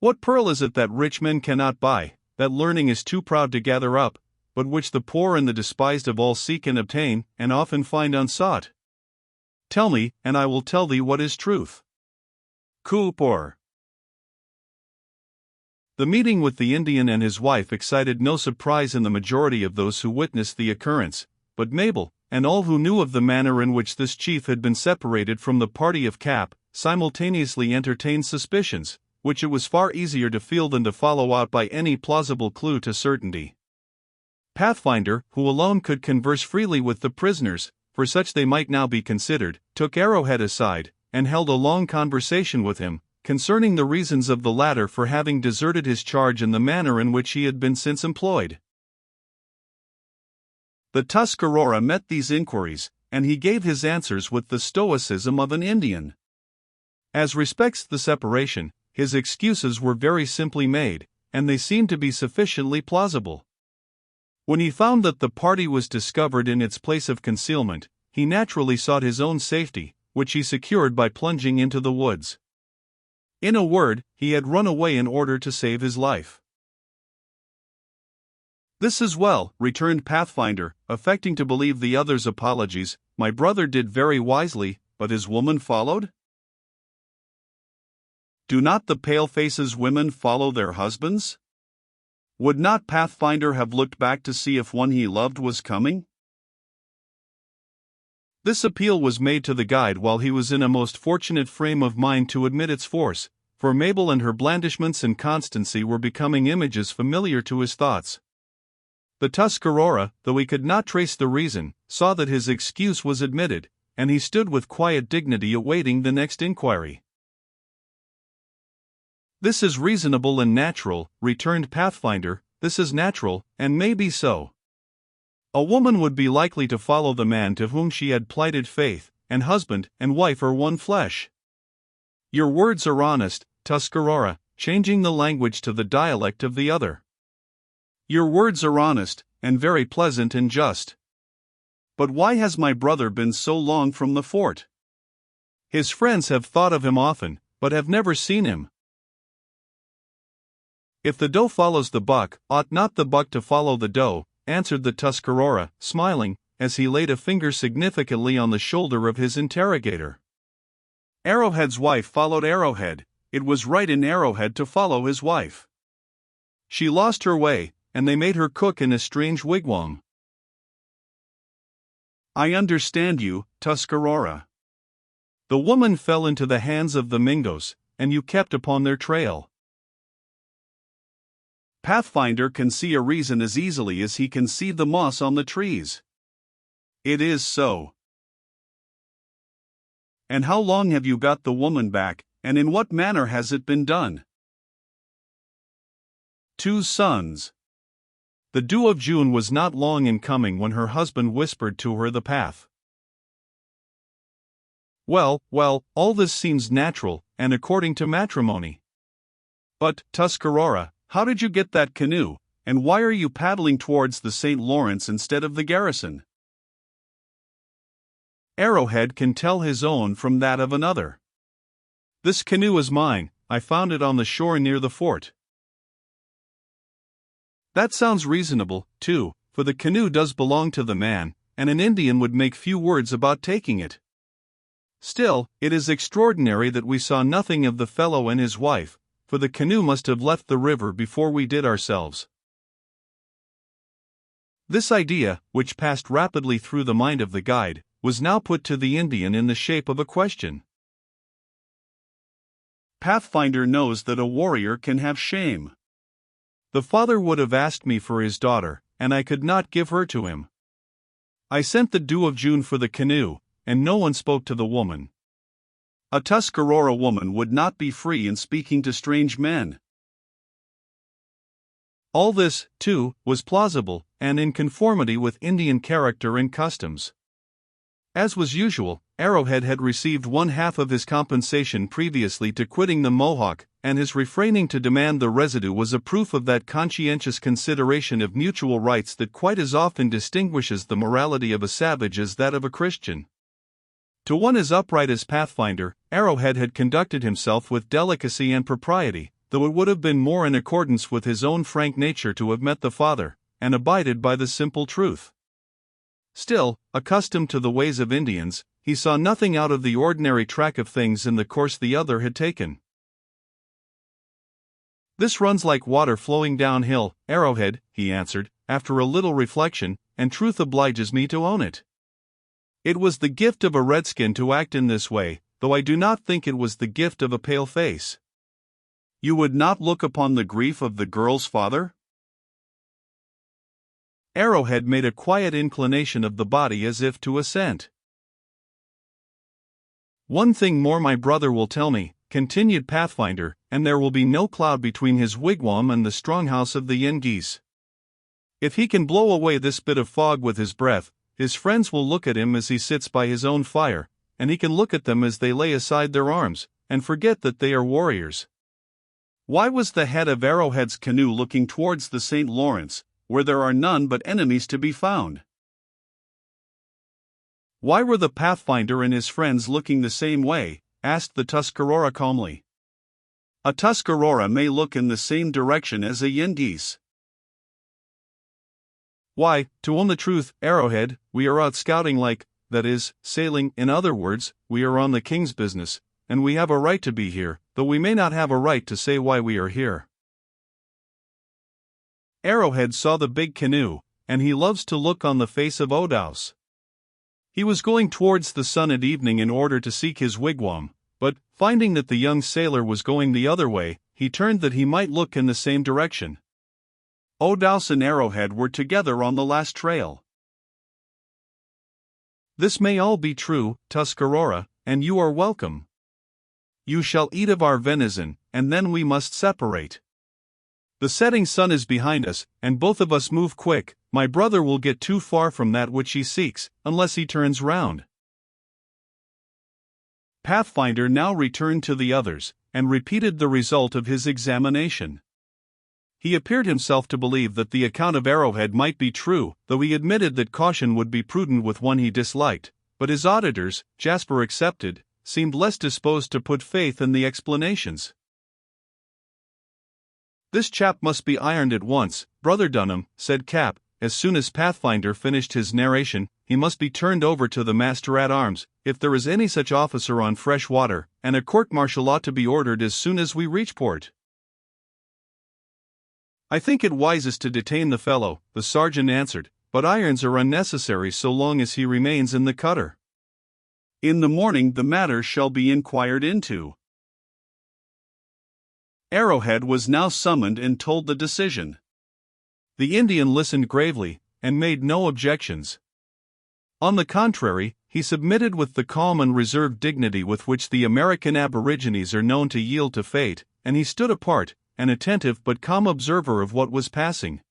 What pearl is it that rich men cannot buy, that learning is too proud to gather up, but which the poor and the despised of all seek and obtain, and often find unsought? Tell me, and I will tell thee what is truth. Cooper. The meeting with the Indian and his wife excited no surprise in the majority of those who witnessed the occurrence, but Mabel, and all who knew of the manner in which this chief had been separated from the party of Cap, simultaneously entertained suspicions, which it was far easier to feel than to follow out by any plausible clue to certainty. Pathfinder, who alone could converse freely with the prisoners, for such they might now be considered, took Arrowhead aside, and held a long conversation with him, concerning the reasons of the latter for having deserted his charge and the manner in which he had been since employed. The Tuscarora met these inquiries, and he gave his answers with the stoicism of an Indian. As respects the separation, his excuses were very simply made, and they seemed to be sufficiently plausible. When he found that the party was discovered in its place of concealment, he naturally sought his own safety, which he secured by plunging into the woods. In a word, he had run away in order to save his life. "This is well," returned Pathfinder, affecting to believe the other's apologies. "My brother did very wisely, but his woman followed?" "Do not the pale-faces women follow their husbands? Would not Pathfinder have looked back to see if one he loved was coming?" This appeal was made to the guide while he was in a most fortunate frame of mind to admit its force, for Mabel and her blandishments and constancy were becoming images familiar to his thoughts. The Tuscarora, though he could not trace the reason, saw that his excuse was admitted, and he stood with quiet dignity awaiting the next inquiry. "This is reasonable and natural," returned Pathfinder. "This is natural, and may be so. A woman would be likely to follow the man to whom she had plighted faith, and husband and wife are one flesh. Your words are honest, Tuscarora," changing the language to the dialect of the other. "Your words are honest, and very pleasant and just. But why has my brother been so long from the fort? His friends have thought of him often, but have never seen him." "If the doe follows the buck, ought not the buck to follow the doe?" answered the Tuscarora, smiling, as he laid a finger significantly on the shoulder of his interrogator. "Arrowhead's wife followed Arrowhead. It was right in Arrowhead to follow his wife. She lost her way, and they made her cook in a strange wigwam." "I understand you, Tuscarora. The woman fell into the hands of the Mingos, and you kept upon their trail." Pathfinder can see a reason as easily as he can see the moss on the trees. "It is so." "And how long have you got the woman back, and in what manner has it been done?" "2 sons. The dew of June was not long in coming when her husband whispered to her the path." Well, all this seems natural, and according to matrimony. But, Tuscarora, how did you get that canoe, and why are you paddling towards the St. Lawrence instead of the garrison?" "Arrowhead can tell his own from that of another. This canoe is mine. I found it on the shore near the fort." "That sounds reasonable, too, for the canoe does belong to the man, and an Indian would make few words about taking it. Still, it is extraordinary that we saw nothing of the fellow and his wife, for the canoe must have left the river before we did ourselves." This idea, which passed rapidly through the mind of the guide, was now put to the Indian in the shape of a question. Pathfinder knows that a warrior can have shame. "The father would have asked me for his daughter, and I could not give her to him. I sent the dew of June for the canoe, and no one spoke to the woman. A Tuscarora woman would not be free in speaking to strange men." All this, too, was plausible, and in conformity with Indian character and customs. As was usual, Arrowhead had received 1/2 of his compensation previously to quitting the Mohawk, and his refraining to demand the residue was a proof of that conscientious consideration of mutual rights that quite as often distinguishes the morality of a savage as that of a Christian. To one as upright as Pathfinder, Arrowhead had conducted himself with delicacy and propriety, though it would have been more in accordance with his own frank nature to have met the father, and abided by the simple truth. Still, accustomed to the ways of Indians, he saw nothing out of the ordinary track of things in the course the other had taken. "This runs like water flowing downhill, Arrowhead," he answered, after a little reflection, "and truth obliges me to own it. It was the gift of a redskin to act in this way, though I do not think it was the gift of a paleface." "You would not look upon the grief of the girl's father?" Arrowhead made a quiet inclination of the body as if to assent. "One thing more my brother will tell me," continued Pathfinder, "and there will be no cloud between his wigwam and the stronghouse of the Yengeese. If he can blow away this bit of fog with his breath, his friends will look at him as he sits by his own fire, and he can look at them as they lay aside their arms, and forget that they are warriors." Why was the head of Arrowhead's canoe looking towards the St. Lawrence, where there are none but enemies to be found? "Why were the Pathfinder and his friends looking the same way?" asked the Tuscarora calmly. "A Tuscarora may look in the same direction as a Yengeese." "Why, to own the truth, Arrowhead, we are out scouting that is, sailing, in other words, we are on the king's business, and we have a right to be here, though we may not have a right to say why we are here." Arrowhead saw the big canoe, and he loves to look on the face of Odaus. He was going towards the sun at evening in order to seek his wigwam, but, finding that the young sailor was going the other way, he turned that he might look in the same direction. Odaus and Arrowhead were together on the last trail. "This may all be true, Tuscarora, and you are welcome. You shall eat of our venison, and then we must separate. The setting sun is behind us, and both of us move quick. My brother will get too far from that which he seeks, unless he turns round." Pathfinder now returned to the others, and repeated the result of his examination. He appeared himself to believe that the account of Arrowhead might be true, though he admitted that caution would be prudent with one he disliked, but his auditors, Jasper excepted, seemed less disposed to put faith in the explanations. "This chap must be ironed at once, Brother Dunham," said Cap, as soon as Pathfinder finished his narration. "He must be turned over to the master-at-arms, if there is any such officer on fresh water, and a court-martial ought to be ordered as soon as we reach port." "I think it wisest to detain the fellow," the sergeant answered, "but irons are unnecessary so long as he remains in the cutter. In the morning the matter shall be inquired into." Arrowhead was now summoned and told the decision. The Indian listened gravely, and made no objections. On the contrary, he submitted with the calm and reserved dignity with which the American aborigines are known to yield to fate, and he stood apart, an attentive but calm observer of what was passing.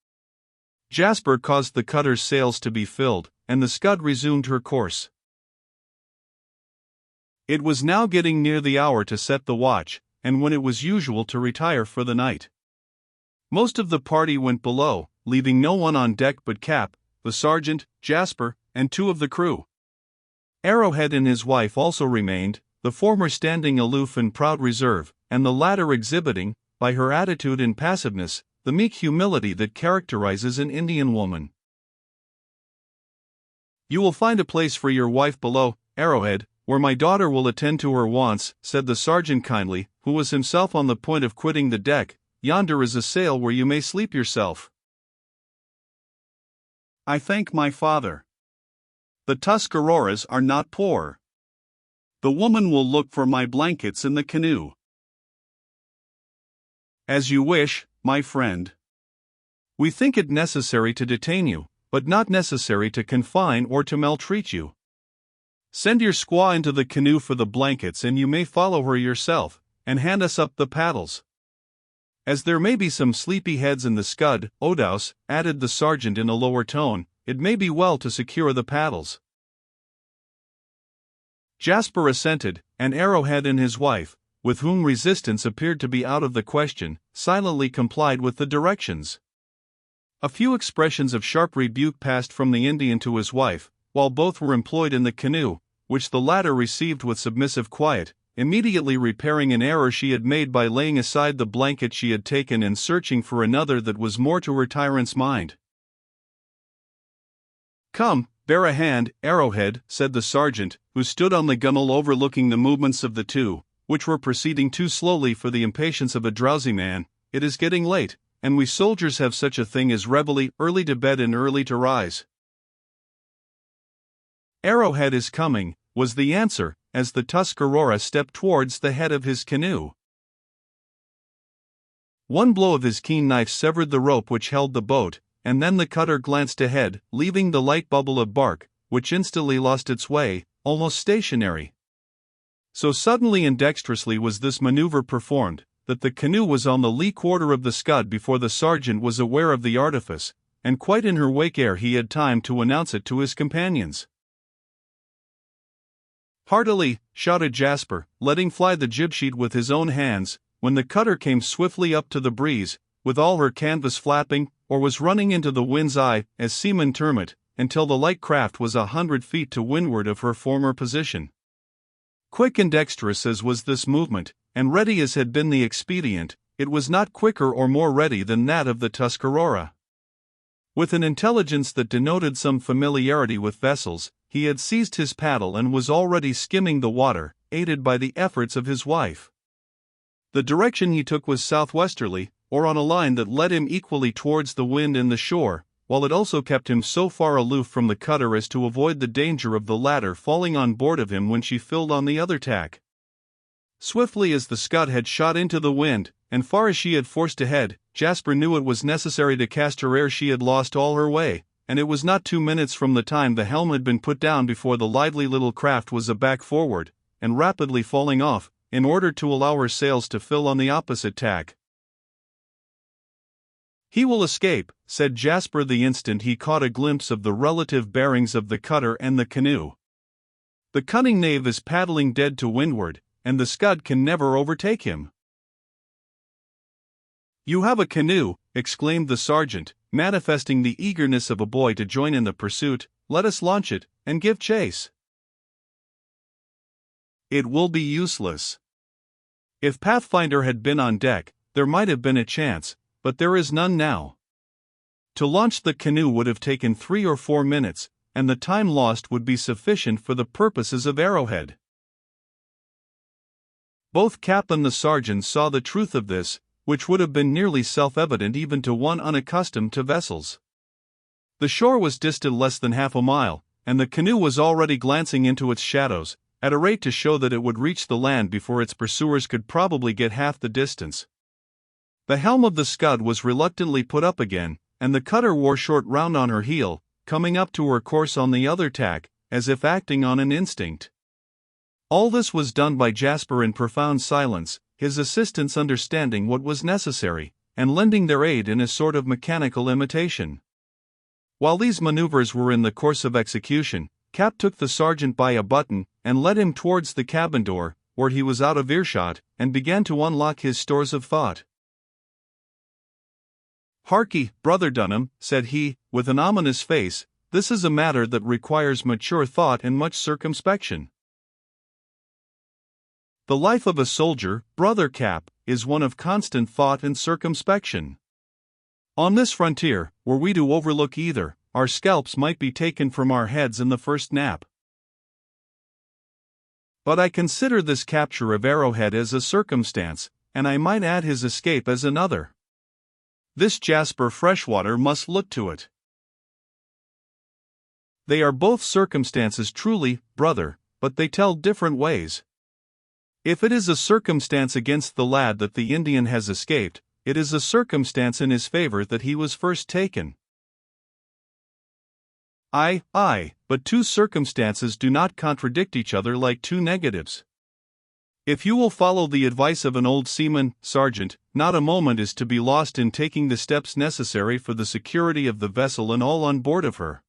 Jasper caused the cutter's sails to be filled, and the Scud resumed her course. It was now getting near the hour to set the watch, and when it was usual to retire for the night. Most of the party went below, leaving no one on deck but Cap, the sergeant, Jasper, and two of the crew. Arrowhead and his wife also remained, the former standing aloof in proud reserve, and the latter exhibiting, by her attitude and passiveness, the meek humility that characterizes an Indian woman. "You will find a place for your wife below, Arrowhead, where my daughter will attend to her wants," said the sergeant kindly, who was himself on the point of quitting the deck. "Yonder is a sail where you may sleep yourself." "I thank my father. The Tuscaroras are not poor. The woman will look for my blankets in the canoe." "As you wish, my friend. We think it necessary to detain you, but not necessary to confine or to maltreat you. Send your squaw into the canoe for the blankets, and you may follow her yourself, and hand us up the paddles. As there may be some sleepy heads in the Scud, Odaus," added the sergeant in a lower tone, "it may be well to secure the paddles." Jasper assented, and Arrowhead and his wife, with whom resistance appeared to be out of the question, silently complied with the directions. A few expressions of sharp rebuke passed from the Indian to his wife, while both were employed in the canoe, which the latter received with submissive quiet, immediately repairing an error she had made by laying aside the blanket she had taken and searching for another that was more to her tyrant's mind. "Come, bear a hand, Arrowhead," said the sergeant, who stood on the gunwale overlooking the movements of the two, which were proceeding too slowly for the impatience of a drowsy man. "It is getting late, and we soldiers have such a thing as reveille, early to bed and early to rise." "Arrowhead is coming," was the answer, as the Tuscarora stepped towards the head of his canoe. One blow of his keen knife severed the rope which held the boat, and then the cutter glanced ahead, leaving the light bubble of bark, which instantly lost its way, almost stationary. So suddenly and dexterously was this maneuver performed, that the canoe was on the lee quarter of the scud before the sergeant was aware of the artifice, and quite in her wake ere he had time to announce it to his companions. "Heartily!" shouted Jasper, letting fly the jib-sheet with his own hands, when the cutter came swiftly up to the breeze, with all her canvas flapping, or was running into the wind's eye, as seamen term it, until the light craft was 100 feet to windward of her former position. Quick and dexterous as was this movement, and ready as had been the expedient, it was not quicker or more ready than that of the Tuscarora. With an intelligence that denoted some familiarity with vessels, he had seized his paddle and was already skimming the water, aided by the efforts of his wife. The direction he took was southwesterly, or on a line that led him equally towards the wind and the shore, while it also kept him so far aloof from the cutter as to avoid the danger of the latter falling on board of him when she filled on the other tack. Swiftly as the scud had shot into the wind, and far as she had forced ahead, Jasper knew it was necessary to cast her ere she had lost all her way, and it was not 2 minutes from the time the helm had been put down before the lively little craft was aback forward, and rapidly falling off, in order to allow her sails to fill on the opposite tack. "He will escape," said Jasper the instant he caught a glimpse of the relative bearings of the cutter and the canoe. "The cunning knave is paddling dead to windward, and the scud can never overtake him." "You have a canoe," exclaimed the sergeant, manifesting the eagerness of a boy to join in the pursuit. "Let us launch it, and give chase." "It will be useless. If Pathfinder had been on deck, there might have been a chance, but there is none now. To launch the canoe would have taken 3 or 4 minutes, and the time lost would be sufficient for the purposes of Arrowhead." Both Cap and the sergeant saw the truth of this, which would have been nearly self-evident even to one unaccustomed to vessels. The shore was distant less than half a mile, and the canoe was already glancing into its shadows, at a rate to show that it would reach the land before its pursuers could probably get half the distance. The helm of the scud was reluctantly put up again, and the cutter wore short round on her heel, coming up to her course on the other tack, as if acting on an instinct. All this was done by Jasper in profound silence, his assistants understanding what was necessary, and lending their aid in a sort of mechanical imitation. While these maneuvers were in the course of execution, Cap took the sergeant by a button, and led him towards the cabin door, where he was out of earshot, and began to unlock his stores of thought. "Harkee, Brother Dunham," said he, with an ominous face, "this is a matter that requires mature thought and much circumspection. The life of a soldier, Brother Cap, is one of constant thought and circumspection. On this frontier, were we to overlook either, our scalps might be taken from our heads in the first nap. But I consider this capture of Arrowhead as a circumstance, and I might add his escape as another. This Jasper Freshwater must look to it. They are both circumstances truly, brother, but they tell different ways. If it is a circumstance against the lad that the Indian has escaped, it is a circumstance in his favor that he was first taken. Aye, but two circumstances do not contradict each other like two negatives. If you will follow the advice of an old seaman, Sergeant, not a moment is to be lost in taking the steps necessary for the security of the vessel and all on board of her.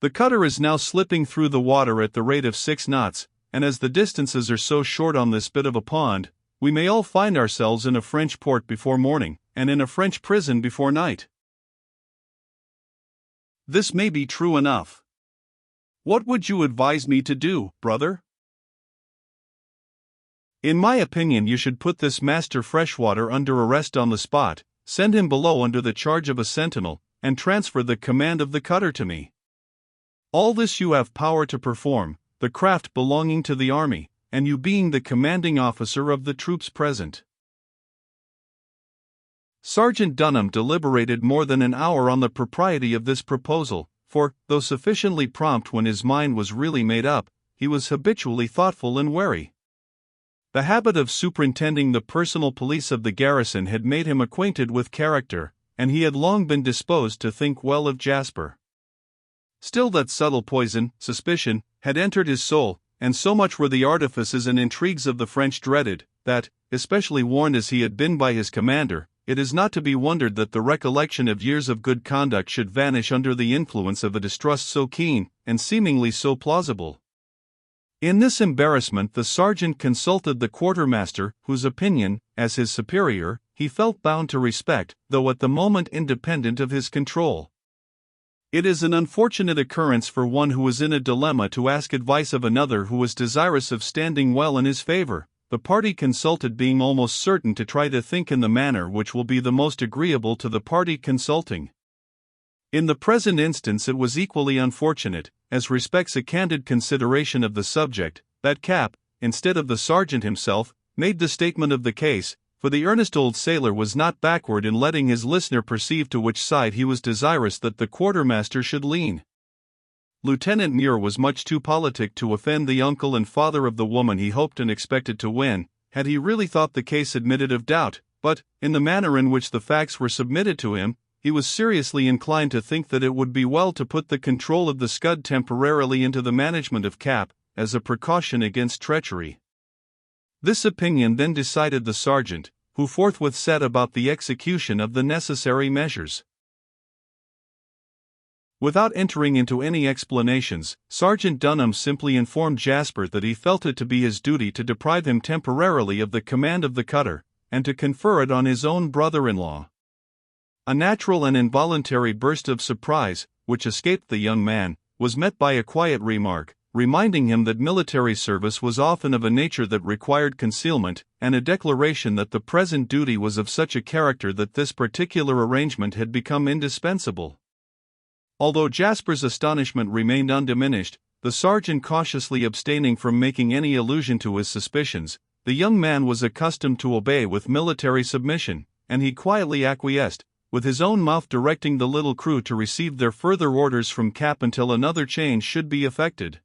The cutter is now slipping through the water at the rate of 6 knots, and as the distances are so short on this bit of a pond, we may all find ourselves in a French port before morning, and in a French prison before night. This may be true enough. What would you advise me to do, brother? In my opinion, you should put this Master Freshwater under arrest on the spot, send him below under the charge of a sentinel, and transfer the command of the cutter to me. All this you have power to perform, the craft belonging to the army, and you being the commanding officer of the troops present." Sergeant Dunham deliberated more than an hour on the propriety of this proposal, for, though sufficiently prompt when his mind was really made up, he was habitually thoughtful and wary. The habit of superintending the personal police of the garrison had made him acquainted with character, and he had long been disposed to think well of Jasper. Still, that subtle poison, suspicion, had entered his soul, and so much were the artifices and intrigues of the French dreaded, that, especially warned as he had been by his commander, it is not to be wondered that the recollection of years of good conduct should vanish under the influence of a distrust so keen, and seemingly so plausible. In this embarrassment the sergeant consulted the quartermaster, whose opinion, as his superior, he felt bound to respect, though at the moment independent of his control. It is an unfortunate occurrence for one who is in a dilemma to ask advice of another who is desirous of standing well in his favor, the party consulted being almost certain to try to think in the manner which will be the most agreeable to the party consulting. In the present instance it was equally unfortunate, as respects a candid consideration of the subject, that Cap, instead of the sergeant himself, made the statement of the case, for the earnest old sailor was not backward in letting his listener perceive to which side he was desirous that the quartermaster should lean. Lieutenant Muir was much too politic to offend the uncle and father of the woman he hoped and expected to win, had he really thought the case admitted of doubt, but, in the manner in which the facts were submitted to him, he was seriously inclined to think that it would be well to put the control of the Scud temporarily into the management of Cap, as a precaution against treachery. This opinion then decided the sergeant, who forthwith set about the execution of the necessary measures. Without entering into any explanations, Sergeant Dunham simply informed Jasper that he felt it to be his duty to deprive him temporarily of the command of the cutter, and to confer it on his own brother-in-law. A natural and involuntary burst of surprise, which escaped the young man, was met by a quiet remark, reminding him that military service was often of a nature that required concealment, and a declaration that the present duty was of such a character that this particular arrangement had become indispensable. Although Jasper's astonishment remained undiminished, the sergeant cautiously abstaining from making any allusion to his suspicions, the young man was accustomed to obey with military submission, and he quietly acquiesced, with his own mouth directing the little crew to receive their further orders from Cap until another change should be effected.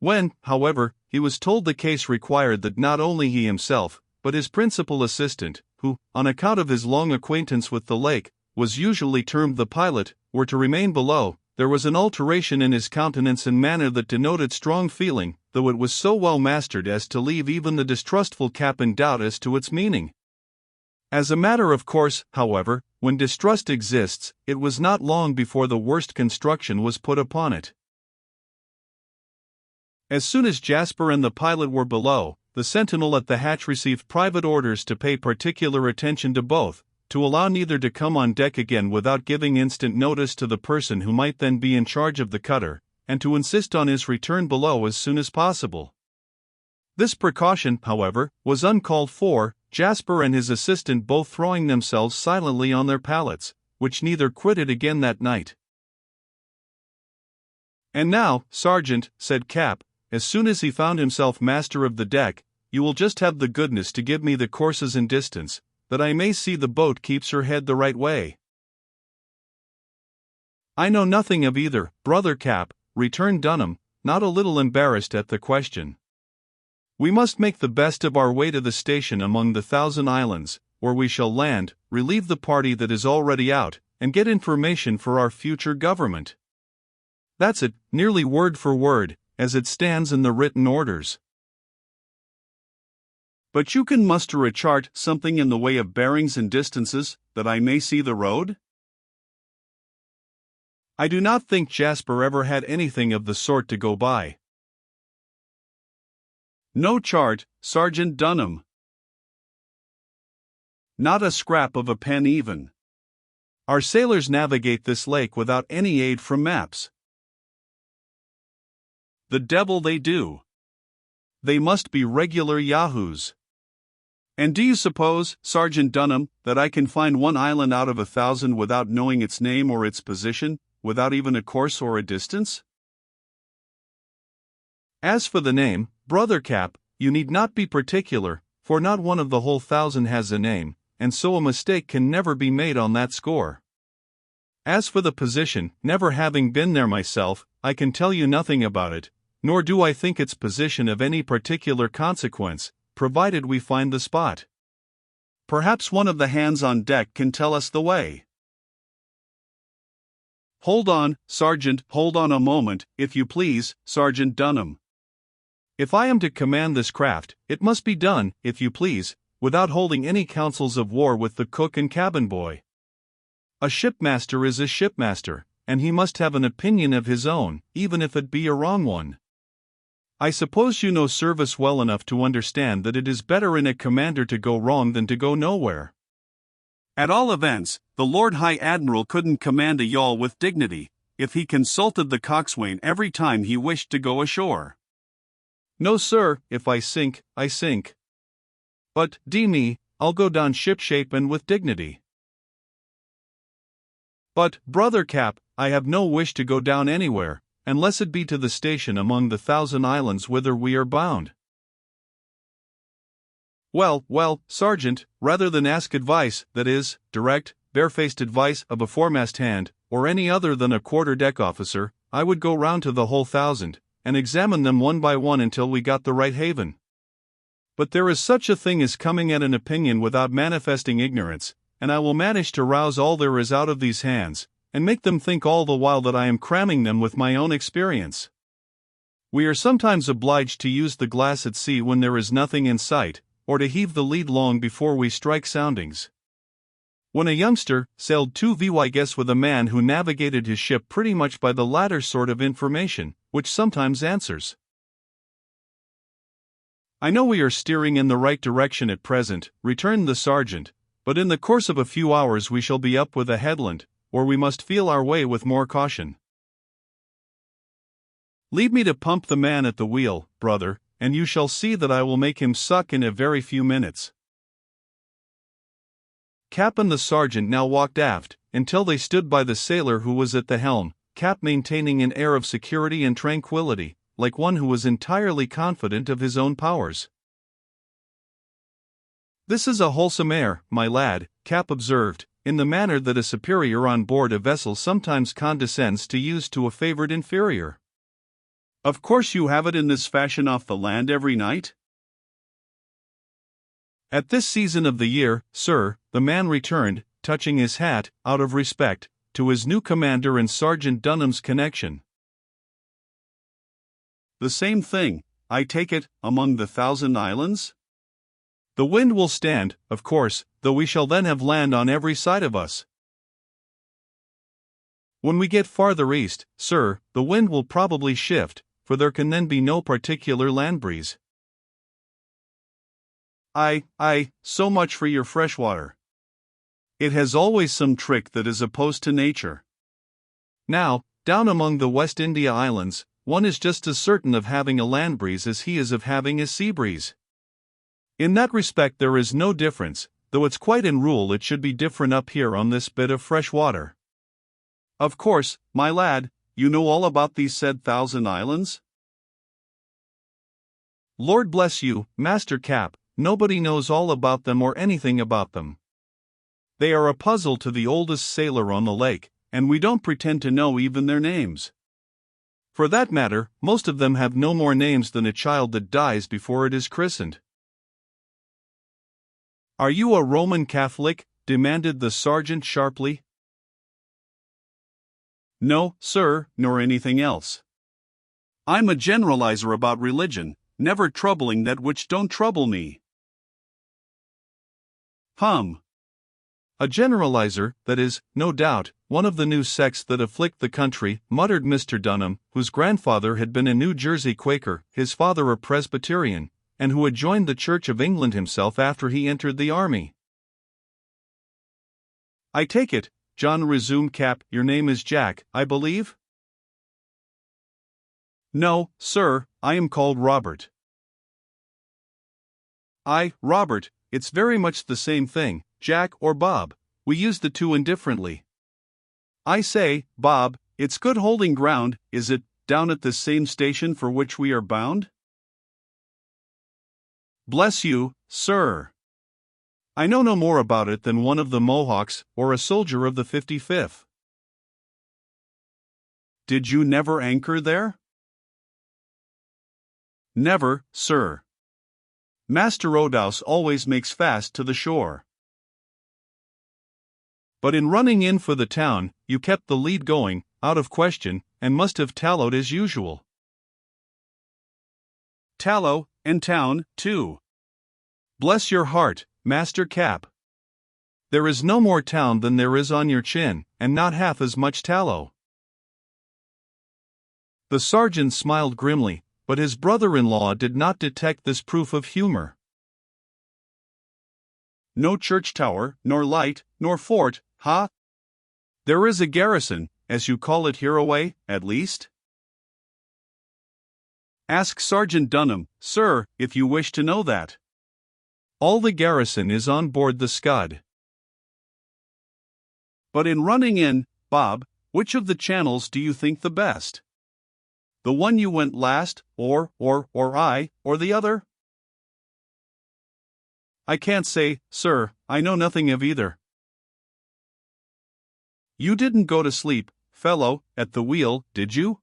When, however, he was told the case required that not only he himself, but his principal assistant, who, on account of his long acquaintance with the lake, was usually termed the pilot, were to remain below, there was an alteration in his countenance and manner that denoted strong feeling, though it was so well mastered as to leave even the distrustful Cap in doubt as to its meaning. As a matter of course, however, when distrust exists, it was not long before the worst construction was put upon it. As soon as Jasper and the pilot were below, the sentinel at the hatch received private orders to pay particular attention to both, to allow neither to come on deck again without giving instant notice to the person who might then be in charge of the cutter, and to insist on his return below as soon as possible. This precaution, however, was uncalled for, Jasper and his assistant both throwing themselves silently on their pallets, which neither quitted again that night. "And now, Sergeant," said Cap, as soon as he found himself master of the deck, "you will just have the goodness to give me the courses and distance, that I may see the boat keeps her head the right way." "I know nothing of either, brother Cap," returned Dunham, not a little embarrassed at the question. "We must make the best of our way to the station among the Thousand Islands, where we shall land, relieve the party that is already out, and get information for our future government. That's it, nearly word for word, as it stands in the written orders." "But you can muster a chart, something in the way of bearings and distances, that I may see the road?" "I do not think Jasper ever had anything of the sort to go by." "No chart, Sergeant Dunham?" "Not a scrap of a pen even." "Our sailors navigate this lake without any aid from maps." "The devil they do." they must be regular yahoos. And do you suppose, Sergeant Dunham, that I can find one island out of 1,000 without knowing its name or its position, without even a course or a distance? As for the name, Brother Cap, you need not be particular, for not one of the whole 1,000 has a name, and so a mistake can never be made on that score. As for the position, never having been there myself, I can tell you nothing about it, nor do I think its position of any particular consequence, provided we find the spot. Perhaps one of the hands on deck can tell us the way. Hold on, Sergeant, hold on a moment, if you please, Sergeant Dunham. If I am to command this craft, it must be done, if you please, without holding any councils of war with the cook and cabin boy. A shipmaster is a shipmaster, and he must have an opinion of his own, even if it be a wrong one. I suppose you know service well enough to understand that it is better in a commander to go wrong than to go nowhere. At all events, the Lord High Admiral couldn't command a yawl with dignity, if he consulted the coxswain every time he wished to go ashore. No, sir, if I sink, I sink. But, d-me, I'll go down shipshape and with dignity. But, Brother Cap, I have no wish to go down anywhere, unless it be to the station among the 1,000 islands whither we are bound. Well, Sergeant, rather than ask advice, that is, direct, barefaced advice of a foremast hand, or any other than a quarter-deck officer, I would go round to the whole 1,000, and examine them one by one until we got the right haven. But there is such a thing as coming at an opinion without manifesting ignorance, and I will manage to rouse all there is out of these hands, and make them think all the while that I am cramming them with my own experience. We are sometimes obliged to use the glass at sea when there is nothing in sight, or to heave the lead long before we strike soundings. When a youngster sailed 2 guess with a man who navigated his ship pretty much by the latter sort of information, which sometimes answers. I know we are steering in the right direction at present, returned the sergeant, but in the course of a few hours we shall be up with a headland, or we must feel our way with more caution. Leave me to pump the man at the wheel, brother, and you shall see that I will make him suck in a very few minutes. Cap and the sergeant now walked aft, until they stood by the sailor who was at the helm, Cap maintaining an air of security and tranquility, like one who was entirely confident of his own powers. This is a wholesome air, my lad, Cap observed, in the manner that a superior on board a vessel sometimes condescends to use to a favored inferior. Of course you have it in this fashion off the land every night? At this season of the year, sir, the man returned, touching his hat, out of respect, to his new commander and Sergeant Dunham's connection. The same thing, I take it, among the 1,000 islands? The wind will stand, of course, though we shall then have land on every side of us. When we get farther east, sir, the wind will probably shift, for there can then be no particular land breeze. So much for your freshwater. It has always some trick that is opposed to nature. Now, down among the West India Islands, one is just as certain of having a land breeze as he is of having a sea breeze. In that respect there is no difference, though it's quite in rule it should be different up here on this bit of fresh water. Of course, my lad, you know all about these said 1,000 islands? Lord bless you, Master Cap, nobody knows all about them or anything about them. They are a puzzle to the oldest sailor on the lake, and we don't pretend to know even their names. For that matter, most of them have no more names than a child that dies before it is christened. Are you a Roman Catholic? Demanded the sergeant sharply. No, sir, nor anything else. I'm a generalizer about religion, never troubling that which don't trouble me. A generalizer, that is, no doubt, one of the new sects that afflict the country, muttered Mr. Dunham, whose grandfather had been a New Jersey Quaker, his father a Presbyterian, and who had joined the Church of England himself after he entered the army. I take it, John resumed Cap, your name is Jack, I believe? No, sir, I am called Robert. Robert, it's very much the same thing, Jack or Bob, we use the two indifferently. I say, Bob, it's good holding ground, is it, down at this same station for which we are bound? Bless you, sir. I know no more about it than one of the Mohawks, or a soldier of the 55th. Did you never anchor there? Never, sir. Master Odaus always makes fast to the shore. But in running in for the town, you kept the lead going, out of question, and must have tallowed as usual. Tallow, and town, too. Bless your heart, Master Cap. There is no more town than there is on your chin, and not half as much tallow. The sergeant smiled grimly, but his brother-in-law did not detect this proof of humor. No church tower, nor light, nor fort, ha? There is a garrison, as you call it hereaway, at least? Ask Sergeant Dunham, sir, if you wish to know that. All the garrison is on board the Scud. But in running in, Bob, which of the channels do you think the best? The one you went last, or the other? I can't say, sir, I know nothing of either. You didn't go to sleep, fellow, at the wheel, did you?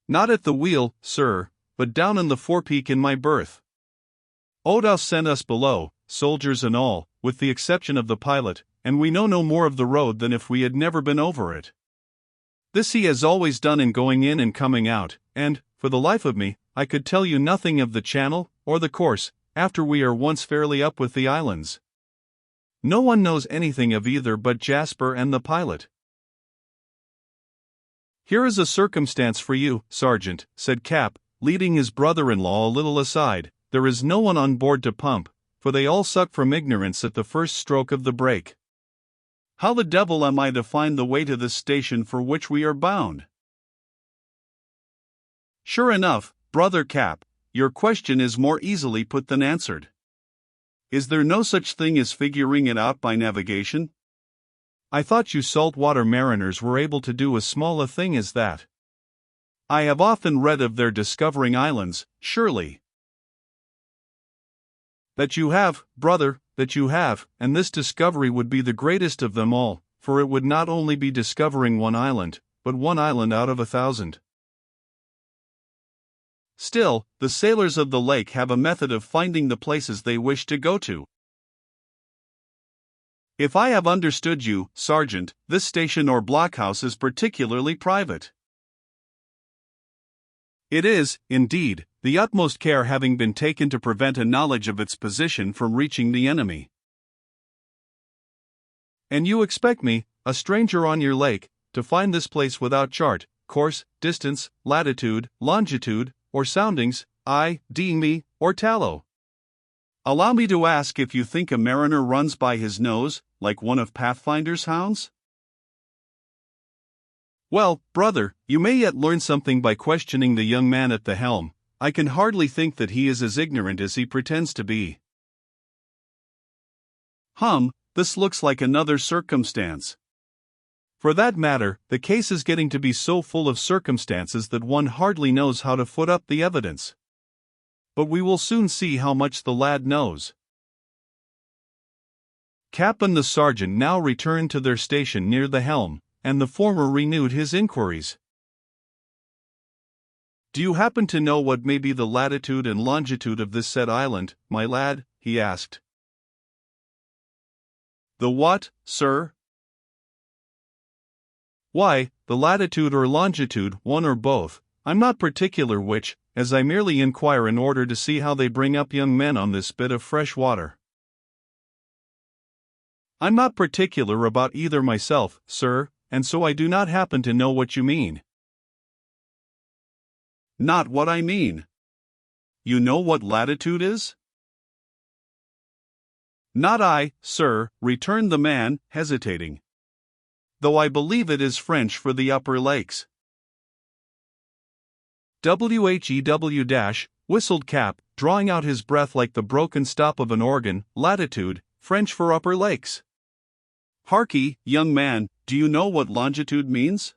Not at the wheel, sir, but down in the forepeak in my berth. Odaus sent us below, soldiers and all, with the exception of the pilot, and we know no more of the road than if we had never been over it. This he has always done in going in and coming out, and, for the life of me, I could tell you nothing of the channel, or the course, after we are once fairly up with the islands. No one knows anything of either but Jasper and the pilot. Here is a circumstance for you, Sergeant, said Cap, leading his brother-in-law a little aside. There is no one on board to pump, for they all suck from ignorance at the first stroke of the brake. How the devil am I to find the way to this station for which we are bound? Sure enough, brother Cap, your question is more easily put than answered. Is there no such thing as figuring it out by navigation? I thought you saltwater mariners were able to do as small a thing as that. I have often read of their discovering islands, surely. That you have, brother, that you have, and this discovery would be the greatest of them all, for it would not only be discovering one island, but one island out of 1,000. Still, the sailors of the lake have a method of finding the places they wish to go to. If I have understood you, Sergeant, this station or blockhouse is particularly private. It is, indeed, the utmost care having been taken to prevent a knowledge of its position from reaching the enemy. And you expect me, a stranger on your lake, to find this place without chart, course, distance, latitude, longitude, or soundings, me, or tallow. Allow me to ask if you think a mariner runs by his nose, like one of Pathfinder's hounds? Well, brother, you may yet learn something by questioning the young man at the helm. I can hardly think that he is as ignorant as he pretends to be. This looks like another circumstance. For that matter, the case is getting to be so full of circumstances that one hardly knows how to foot up the evidence. But we will soon see how much the lad knows. Cap and the sergeant now returned to their station near the helm, and the former renewed his inquiries. Do you happen to know what may be the latitude and longitude of this said island, my lad? He asked. The what, sir? Why, the latitude or longitude, one or both. I'm not particular which, as I merely inquire in order to see how they bring up young men on this bit of fresh water. I'm not particular about either myself, sir, and so I do not happen to know what you mean. Not what I mean. You know what latitude is? Not I, sir, returned the man, hesitating. Though I believe it is French for the upper lakes. Whew, whistled Cap, drawing out his breath like the broken stop of an organ. Latitude, French for upper lakes. Harkee, young man, do you know what longitude means?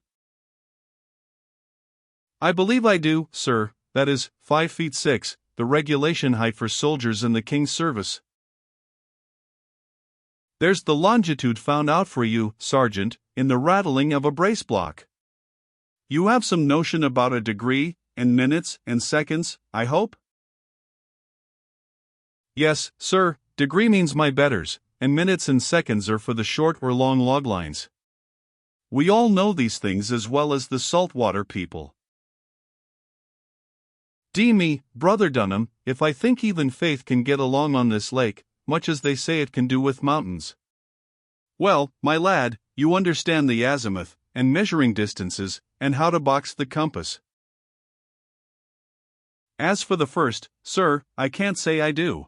I believe I do, sir. That is, 5 feet 6, the regulation height for soldiers in the king's service. There's the longitude found out for you, Sergeant, in the rattling of a brace block. You have some notion about a degree, and minutes, and seconds, I hope? Yes, sir, degree means my betters, and minutes and seconds are for the short or long log lines. We all know these things as well as the saltwater people. D me, Brother Dunham, if I think even faith can get along on this lake, much as they say it can do with mountains. Well, my lad, you understand the azimuth, and measuring distances, and how to box the compass. As for the first, sir, I can't say I do.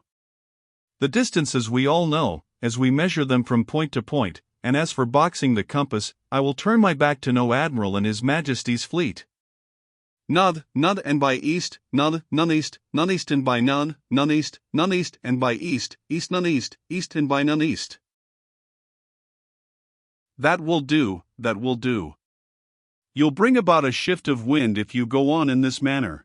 The distances we all know, as we measure them from point to point, and as for boxing the compass, I will turn my back to no admiral in His Majesty's fleet. None and by east, none east and by none east and by east none east and by none east. That will do. You'll bring about a shift of wind if you go on in this manner.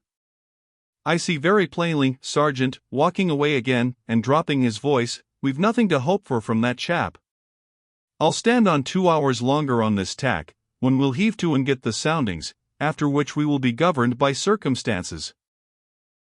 I see very plainly, Sergeant, walking away again, and dropping his voice, we've nothing to hope for from that chap. I'll stand on 2 hours longer on this tack, when we'll heave to and get the soundings, after which we will be governed by circumstances.